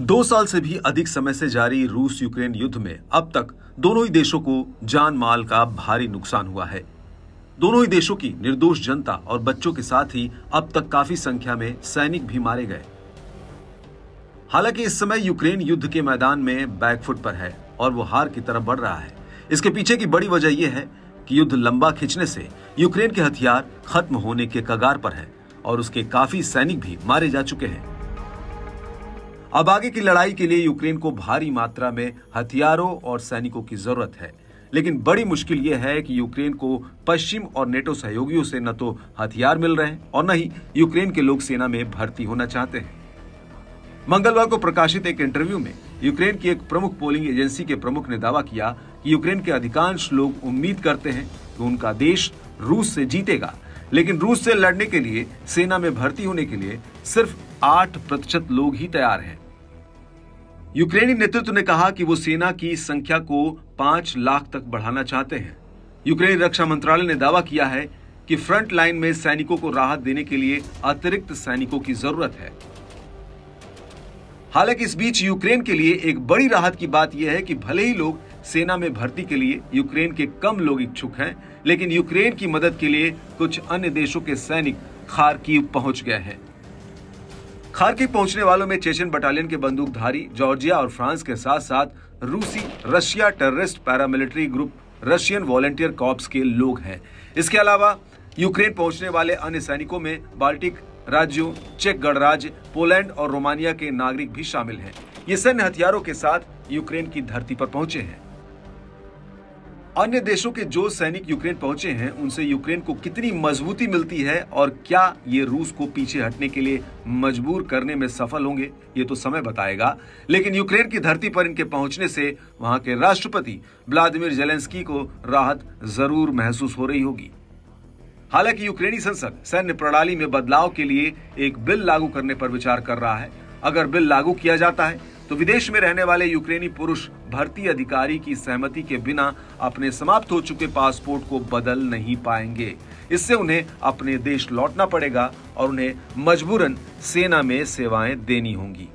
2 साल से भी अधिक समय से जारी रूस यूक्रेन युद्ध में अब तक दोनों ही देशों को जान माल का भारी नुकसान हुआ है। दोनों ही देशों की निर्दोष जनता और बच्चों के साथ ही अब तक काफी संख्या में सैनिक भी मारे गए। हालांकि इस समय यूक्रेन युद्ध के मैदान में बैकफुट पर है और वो हार की तरफ बढ़ रहा है। इसके पीछे की बड़ी वजह यह है कि युद्ध लंबा खिंचने से यूक्रेन के हथियार खत्म होने के कगार पर है और उसके काफी सैनिक भी मारे जा चुके हैं। अब आगे की लड़ाई के लिए यूक्रेन को भारी मात्रा में हथियारों और सैनिकों की जरूरत है, लेकिन बड़ी मुश्किल यह है कि यूक्रेन को पश्चिम और नेटो सहयोगियों से न तो हथियार मिल रहे हैं और न ही यूक्रेन के लोग सेना में भर्ती होना चाहते हैं। मंगलवार को प्रकाशित एक इंटरव्यू में यूक्रेन की एक प्रमुख पोलिंग एजेंसी के प्रमुख ने दावा किया कि यूक्रेन के अधिकांश लोग उम्मीद करते हैं कि उनका देश रूस से जीतेगा, लेकिन रूस से लड़ने के लिए सेना में भर्ती होने के लिए सिर्फ 8% लोग ही तैयार हैं। यूक्रेनी नेतृत्व ने कहा कि वो सेना की संख्या को 5 लाख तक बढ़ाना चाहते हैं। यूक्रेनी रक्षा मंत्रालय ने दावा किया है कि फ्रंट लाइन में सैनिकों को राहत देने के लिए अतिरिक्त सैनिकों की जरूरत है। हालांकि इस बीच यूक्रेन के लिए एक बड़ी राहत की बात यह है कि भले ही लोग सेना में भर्ती के लिए यूक्रेन के कम लोग इच्छुक हैं, लेकिन यूक्रेन की मदद के लिए कुछ अन्य देशों के सैनिक खार्किव पहुंच गए हैं। खार्किव पहुंचने वालों में चेचन बटालियन के बंदूकधारी, जॉर्जिया और फ्रांस के साथ साथ रूसी Russia terrorist paramilitary group Russian volunteer corps के लोग हैं। इसके अलावा यूक्रेन पहुंचने वाले अन्य सैनिकों में बाल्टिक राज्यों, चेक गणराज्य, पोलैंड और रोमानिया के नागरिक भी शामिल हैं। ये सैन्य हथियारों के साथ यूक्रेन की धरती पर पहुंचे हैं। अन्य देशों के जो सैनिक यूक्रेन पहुंचे हैं, उनसे यूक्रेन को कितनी मजबूती मिलती है और क्या ये रूस को पीछे हटने के लिए मजबूर करने में सफल होंगे, ये तो समय बताएगा। लेकिन यूक्रेन की धरती पर इनके पहुंचने से वहां के राष्ट्रपति व्लादिमीर जेलेंस्की को राहत जरूर महसूस हो रही होगी। हालांकि यूक्रेनी संसद सैन्य प्रणाली में बदलाव के लिए एक बिल लागू करने पर विचार कर रहा है। अगर बिल लागू किया जाता है तो विदेश में रहने वाले यूक्रेनी पुरुष भर्ती अधिकारी की सहमति के बिना अपने समाप्त हो चुके पासपोर्ट को बदल नहीं पाएंगे। इससे उन्हें अपने देश लौटना पड़ेगा और उन्हें मजबूरन सेना में सेवाएं देनी होंगी।